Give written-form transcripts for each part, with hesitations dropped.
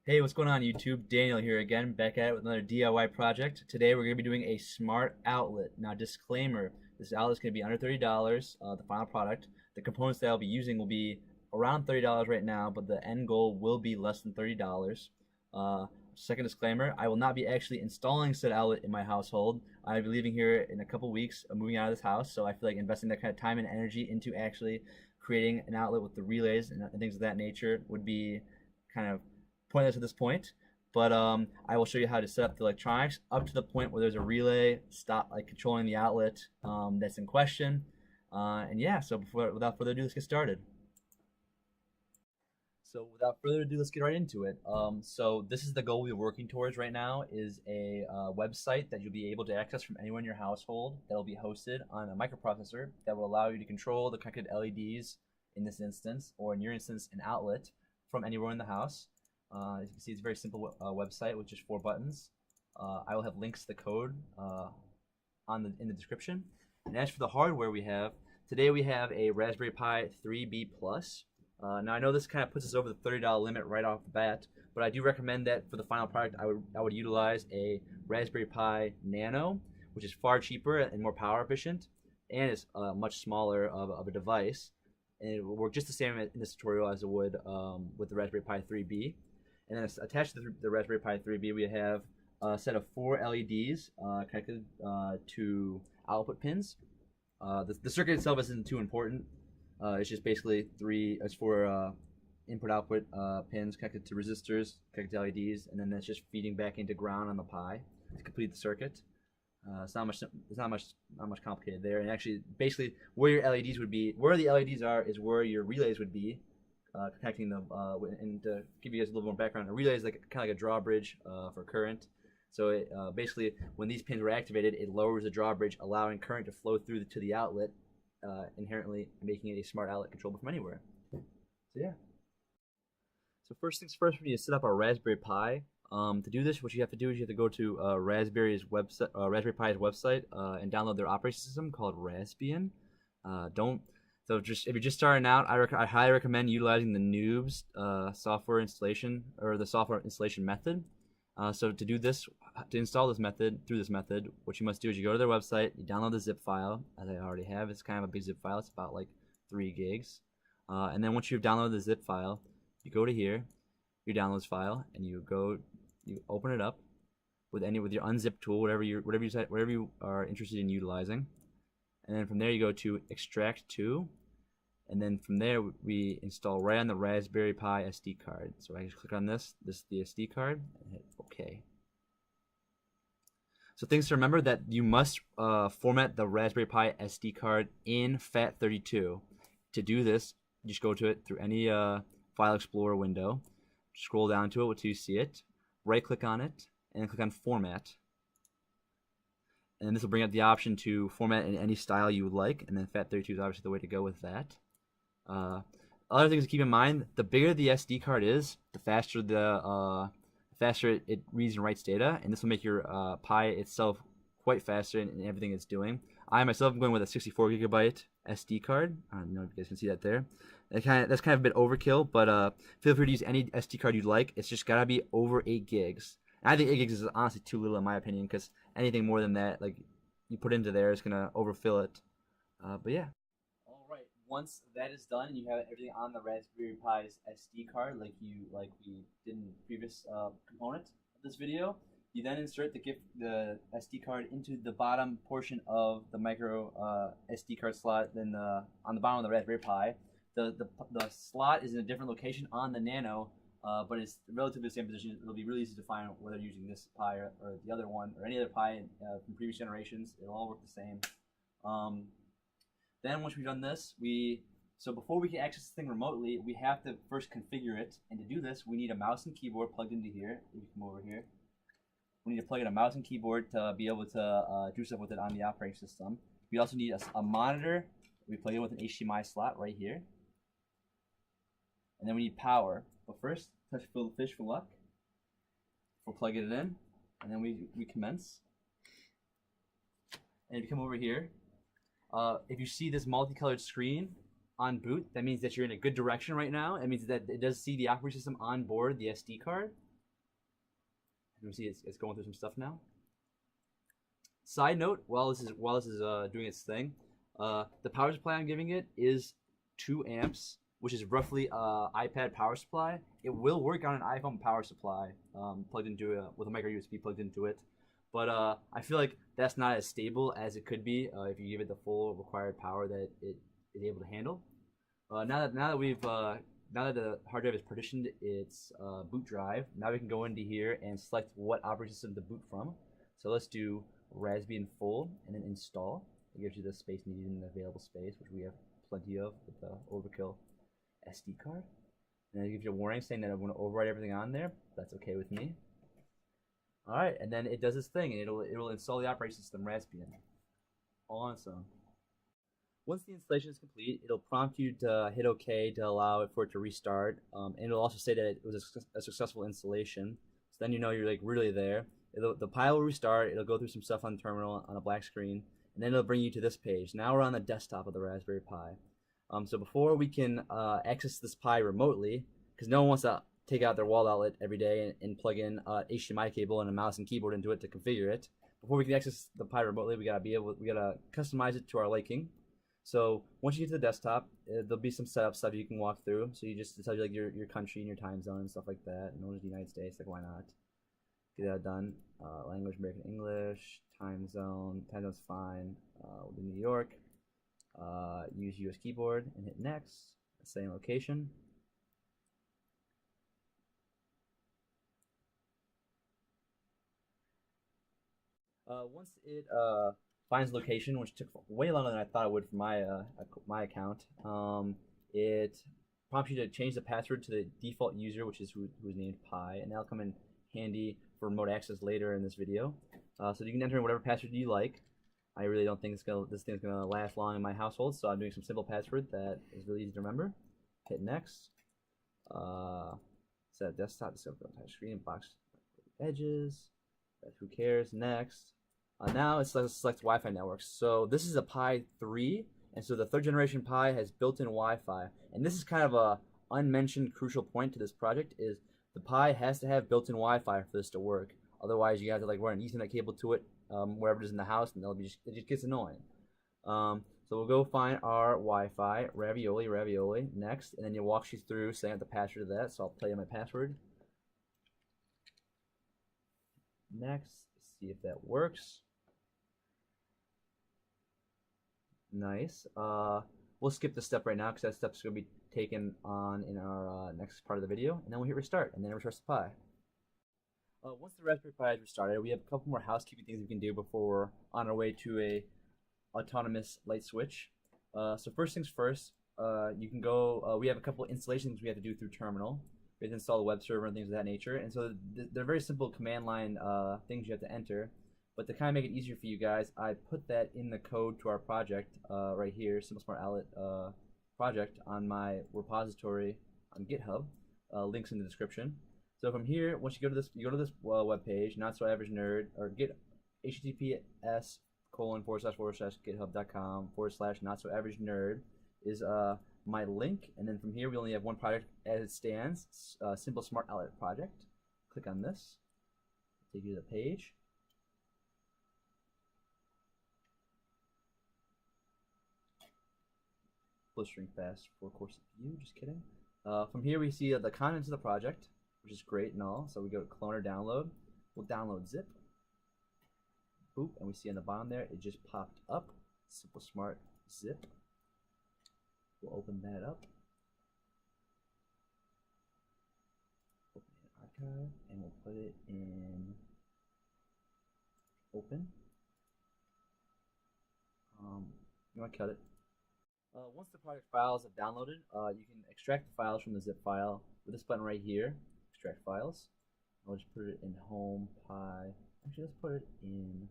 Hey, what's going on YouTube? Daniel here again, back at it with another DIY project. Today we're going to be doing a smart outlet. Now disclaimer, this outlet is going to be under $30, the final product. The components that I'll be using will be around $30 right now, but the end goal will be less than $30. Second disclaimer, I will not be actually installing said outlet in my household. I'll be leaving here in a couple weeks, moving out of this house, so I feel like investing that kind of time and energy into actually creating an outlet with the relays and things of that nature would be kind of pointless at this point, but I will show you how to set up the electronics up to the point where there's a relay stop, like controlling the outlet that's in question. And yeah, so without further ado, let's get started. So without further ado, let's get right into it. So this is the goal we're working towards right now, is a website that you'll be able to access from anywhere in your household that will be hosted on a microprocessor that will allow you to control the connected LEDs in this instance, or in your instance, an outlet from anywhere in the house. As you can see, it's a very simple website with just 4 buttons. I will have links to the code in the description. And as for the hardware today we have a Raspberry Pi 3B Plus. Now I know this kind of puts us over the $30 limit right off the bat, but I do recommend that for the final product I would utilize a Raspberry Pi Nano, which is far cheaper and more power efficient, and is much smaller of a device. And it will work just the same in this tutorial as it would with the Raspberry Pi 3B. And then attached to the Raspberry Pi 3B, we have a set of 4 LEDs connected to output pins. The circuit itself isn't too important. It's just basically 4 input-output pins connected to resistors, connected to LEDs, and then that's just feeding back into ground on the Pi to complete the circuit. It's not much complicated there. And actually, basically, where your LEDs would be, where the LEDs are, is where your relays would be. Connecting them, and to give you guys a little more background, a relay is kind of like a drawbridge for current. So it, basically, when these pins were activated, it lowers the drawbridge, allowing current to flow through to the outlet, inherently making it a smart outlet controllable from anywhere. So yeah. So first things first, we need to set up our Raspberry Pi. To do this, what you have to do is you have to go to Raspberry Pi's website and download their operating system called Raspbian. So if you're just starting out, I highly recommend utilizing the noobs software installation, or the software installation method. So to install this method, what you must do is you go to their website, you download the zip file, as I already have. It's kind of a big zip file. It's about like 3 gigs. And then once you've downloaded the zip file, you go to here, your downloads file, and you open it up with your unzip tool, whatever you are interested in utilizing. And then from there you go to extract to, and then from there we install right on the Raspberry Pi SD card. So I just click on this is the SD card, and hit OK. So things to remember, that you must format the Raspberry Pi SD card in FAT32. To do this, you just go to it through any File Explorer window, scroll down to it until you see it, right click on it, and then click on Format. And this will bring up the option to format in any style you would like, and then FAT32 is obviously the way to go with that. Other things to keep in mind: the bigger the SD card is, the faster it reads and writes data, and this will make your Pi itself quite faster in everything it's doing. I myself am going with a 64 gigabyte SD card. I don't know if you guys can see that there. That's kind of a bit overkill, but feel free to use any SD card you'd like. It's just gotta be over 8 gigs. And I think 8 gigs is honestly too little in my opinion, because anything more than that, like you put into there, is gonna overfill it. But yeah. All right. Once that is done and you have everything on the Raspberry Pi's SD card, like we did in the previous component of this video, you then insert the SD card into the bottom portion of the micro SD card slot. Then on the bottom of the Raspberry Pi, the slot is in a different location on the Nano. But it's relatively the same position. It'll be really easy to find whether you're using this Pi or the other one, or any other Pi from previous generations. It'll all work the same. Then once we've done this, so before we can access this thing remotely, we have to first configure it. And to do this, we need a mouse and keyboard plugged into here. If you come over here, we need to plug in a mouse and keyboard to be able to do stuff with it on the operating system. We also need a monitor. We plug in with an HDMI slot right here. And then we need power. But first, touch fish for luck. We'll plug it in, and then we commence. And if you come over here, if you see this multicolored screen on boot, that means that you're in a good direction right now. It means that it does see the operating system on board the SD card. You see it's going through some stuff now. Side note, while this is doing its thing, the power supply I'm giving it is 2 amps, which is roughly iPad power supply. It will work on an iPhone power supply plugged into with a micro USB plugged into it, but I feel like that's not as stable as it could be if you give it the full required power that it is able to handle. Now that the hard drive is partitioned its boot drive, now we can go into here and select what operating system to boot from. So let's do Raspbian in full and then install. It gives you the space needed and the available space, which we have plenty of with the overkill SD card. And then it gives you a warning saying that I'm going to overwrite everything on there. That's okay with me. Alright, and then it does this thing, and it'll install the operating system Raspbian all on its own. Once the installation is complete, it'll prompt you to hit OK to allow it for it to restart, and it'll also say that it was a successful installation. So then you know you're like really there. The Pi will restart. It'll go through some stuff on the terminal on a black screen, and then it'll bring you to this page. Now we're on the desktop of the Raspberry Pi. So before we can access this Pi remotely, because no one wants to take out their wall outlet every day and plug in HDMI cable and a mouse and keyboard into it to configure it. Before we can access the Pi remotely, we gotta customize it to our liking. So once you get to the desktop, there'll be some setup stuff you can walk through. So you just tell you like your country and your time zone and stuff like that. And we'll just the United States, like why not? Get that done. Language American English, time zone's fine. We'll do New York. Use US keyboard and hit next. Same location. Once it finds location, which took way longer than I thought it would for my account, it prompts you to change the password to the default user, which is who is named Pi, and that'll come in handy for remote access later in this video. So you can enter in whatever password you like. I really don't think this thing's gonna last long in my household, so I'm doing some simple password that is really easy to remember. Hit next. Set desktop, discover touch screen, box edges. Who cares? Next. Now it selects Wi-Fi networks. So this is a Pi 3, and so the 3rd generation Pi has built-in Wi-Fi. And this is kind of a unmentioned crucial point to this project is the Pi has to have built-in Wi-Fi for this to work. Otherwise, you have to like run an Ethernet cable to it wherever it is in the house, and it just gets annoying. So we'll go find our Wi-Fi, ravioli, next, and then it walks you through setting up the password of that. So I'll tell you my password. Next, see if that works. Nice. We'll skip this step right now because that step's going to be taken on in our next part of the video, and then we'll hit restart, and then it restarts the Pi. Once the Raspberry Pi is restarted, we have a couple more housekeeping things we can do before we're on our way to a autonomous light switch. So first things first, you can go. We have a couple installations we have to do through terminal. We have to install a web server and things of that nature, and so they're very simple command line things you have to enter. But to kind of make it easier for you guys, I put that in the code to our project right here, Simple Smart Outlet project on my repository on Github. Links in the description. So from here, once you go to this web page, Not So Average Nerd, or get https://github.com/notsoaveragenerd is my link, and then from here we only have one project as it stands, Simple Smart Outlet project. Click on this, take you to the page. Blistering fast for course view, just kidding. From here we see the contents of the project, which is great and all. So we go to clone or download. We'll download zip. Boop, and we see on the bottom there, it just popped up. Simple Smart zip. We'll open that up. Open in archive, and we'll put it in open. You want to cut it. Once the project files have downloaded, you can extract the files from the zip file with this button right here. Extract files. I'll just put it in home Pi. Actually, let's put it in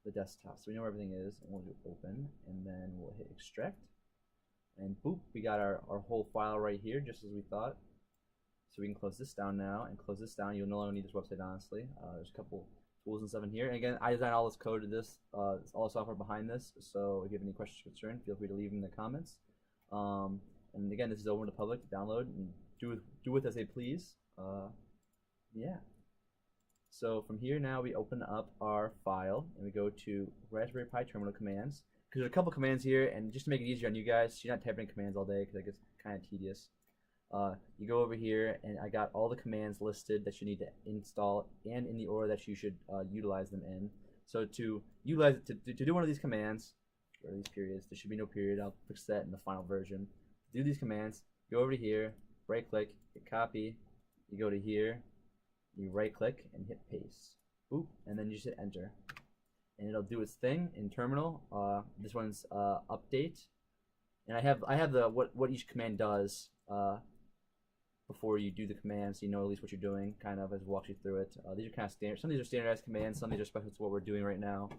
the desktop so we know where everything is, and we'll do open, and then we'll hit extract, and boop, we got our whole file right here, just as we thought. So we can close this down now, and close this down. You'll no longer need this website, honestly. There's a couple tools and stuff in here, and again, I designed all this code to this, all the software behind this, so if you have any questions or concern, feel free to leave them in the comments. And again, this is open to the public to download and do with as they please. Yeah. So from here now we open up our file and we go to Raspberry Pi terminal commands. Because there's a couple commands here, and just to make it easier on you guys, so you're not typing commands all day because that gets kind of tedious. You go over here, and I got all the commands listed that you need to install, and in the order that you should utilize them in. So to utilize to do one of these commands, or these periods, there should be no period. I'll fix that in the final version. To do these commands, go over to here, right-click, hit copy. You go to here, you right-click and hit paste. Boop, and then you just hit enter. And it'll do its thing in terminal. This one's update, and I have the what each command does before you do the command, so you know at least what you're doing. Kind of as I walk you through it. These are kind of standard. Some of these are standardized commands. Some of these are special to what we're doing right now.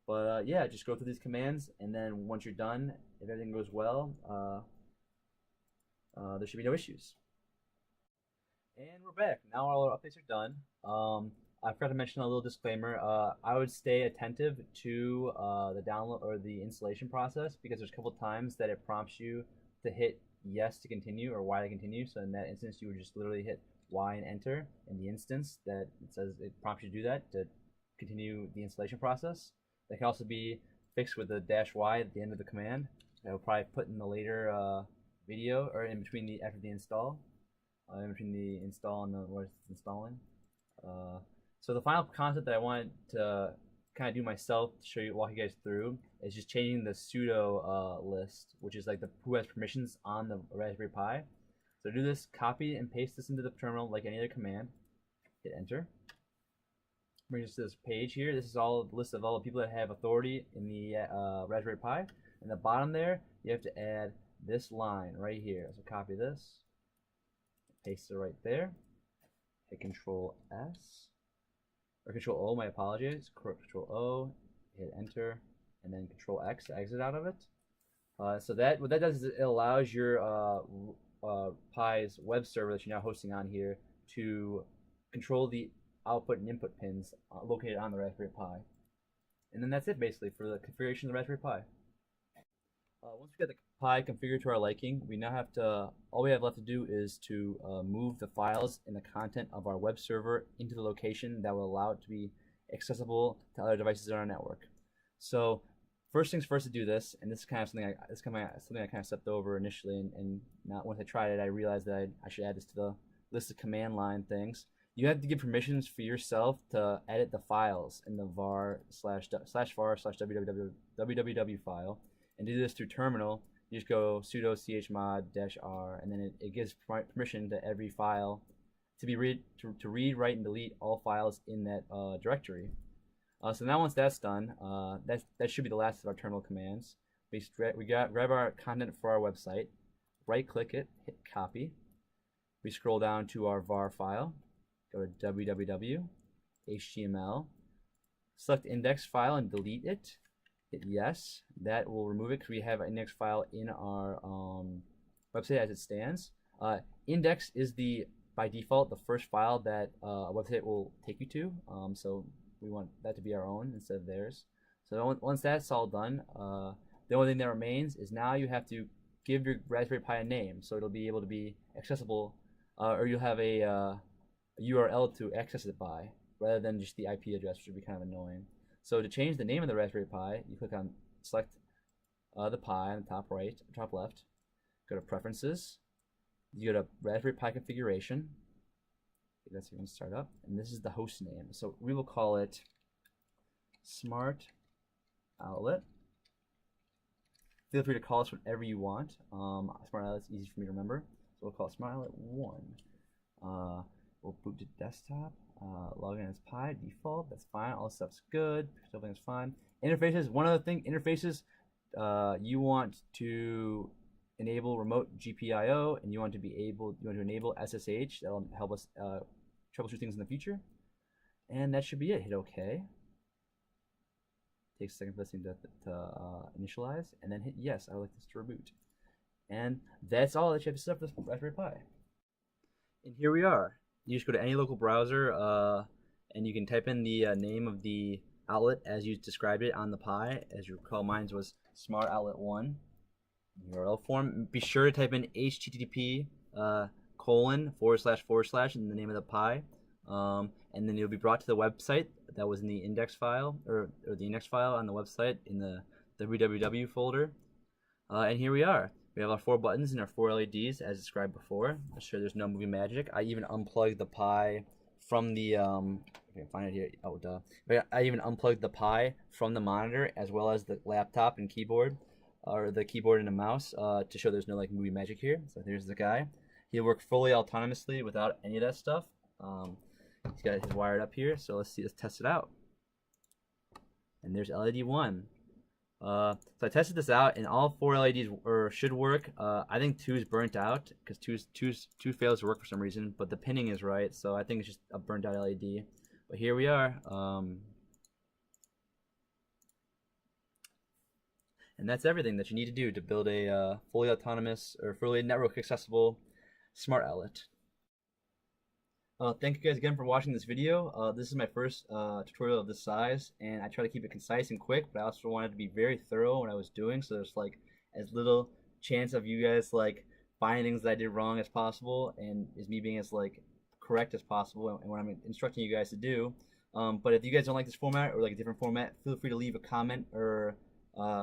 But yeah, just go through these commands, and then once you're done, if everything goes well, there should be no issues. And we're back. Now all our updates are done. I forgot to mention a little disclaimer. I would stay attentive to the download or the installation process, because there's a couple times that it prompts you to hit yes to continue or Y to continue. So in that instance, you would just literally hit Y and enter in the instance that it says it prompts you to do that to continue the installation process. That can also be fixed with the -Y at the end of the command. I will probably put in the later video, or in between the after the install, in between the install and the what it's installing. So the final concept that I wanted to kind of do myself to show you, walk you guys through, is just changing the sudo list, which is like the who has permissions on the Raspberry Pi. So do this, copy and paste this into the terminal like any other command. Hit enter. Brings us to this page here. This is all the list of all the people that have authority in the Raspberry Pi. In the bottom there, you have to add this line right here. So copy this, paste it right there. Hit Control S. Or Control O, my apologies. Control O, hit enter, and then Control X to exit out of it. So that what that does is it allows your Pi's web server that you're now hosting on here to control the output and input pins located on the Raspberry Pi. And then that's it basically for the configuration of the Raspberry Pi. Once we get the Pi configured to our liking, we now have to, all we have left to do is to move the files and the content of our web server into the location that will allow it to be accessible to other devices on our network. So first things first to do this, and this is kind of something I kind of stepped over initially, and not once I tried it, I realized that I should add this to the list of command line things. You have to give permissions for yourself to edit the files in the var/var/www file. And do this through terminal. You just go sudo chmod -r, and then it gives permission to every file to be read, write, and delete all files in that directory. So now once that's done, that should be the last of our terminal commands. We grab our content for our website, right-click it, hit copy. We scroll down to our var file, go to www, HTML, select index file and delete it. Hit yes. That will remove it because we have an index file in our website as it stands. Index is by default the first file that a website will take you to. So we want that to be our own instead of theirs. So once that's all done, the only thing that remains is now you have to give your Raspberry Pi a name, so it'll be able to be accessible, or you'll have a URL to access it by, rather than just the IP address, which would be kind of annoying. So to change the name of the Raspberry Pi, you click on select the Pi on the top right, top left, go to Preferences, you go to Raspberry Pi Configuration. That's going to start up, and this is the host name. So we will call it Smart Outlet. Feel free to call us whatever you want. Smart Outlet's easy for me to remember, so we'll call it Smart Outlet 1. We'll boot to desktop. Log in as Pi default. That's fine. All stuff's good. Everything's fine. Interfaces. One other thing. Interfaces. You want to enable remote GPIO, and you want to enable SSH. That'll help us troubleshoot things in the future. And that should be it. Hit OK. Takes a second for this thing to initialize, and then hit yes. I would like this to reboot. And that's all that you have to set up for this Raspberry Pi. And here we are. You just go to any local browser, and you can type in the name of the outlet as you described it on the Pi. As you recall, mine was Smart Outlet 1. URL form. Be sure to type in http:// in the name of the Pi. and then you'll be brought to the website that was in the index file, or the index file on the website in the www folder. And here we are. We have our 4 buttons and our 4 LEDs as described before. I'm sure there's no movie magic. I even unplugged the Pi from the I can find it here. Oh, duh. I even unplugged the Pi from the monitor as well as the laptop and keyboard, or the keyboard and the mouse, to show there's no like movie magic here. So here's the guy. He'll work fully autonomously without any of that stuff. He's got his wired up here. So let's test it out. And there's LED 1. So I tested this out, and all 4 LEDs should work. I think 2 is burnt out because 2 fails to work for some reason, but the pinning is right, so I think it's just a burnt out LED. But here we are. And that's everything that you need to do to build a fully autonomous or fully network accessible smart outlet. Thank you guys again for watching this video. This is my first tutorial of this size, and I try to keep it concise and quick, but I also wanted to be very thorough when I was doing, so there's like as little chance of you guys like finding things that I did wrong as possible, and is me being as like correct as possible and what I'm instructing you guys to do. But if you guys don't like this format or like a different format, feel free to leave a comment or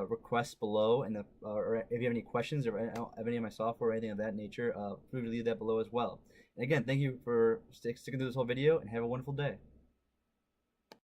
requests below, and or if you have any questions or have any of my software or anything of that nature, feel free to leave that below as well. And again, thank you for sticking through this whole video, and have a wonderful day.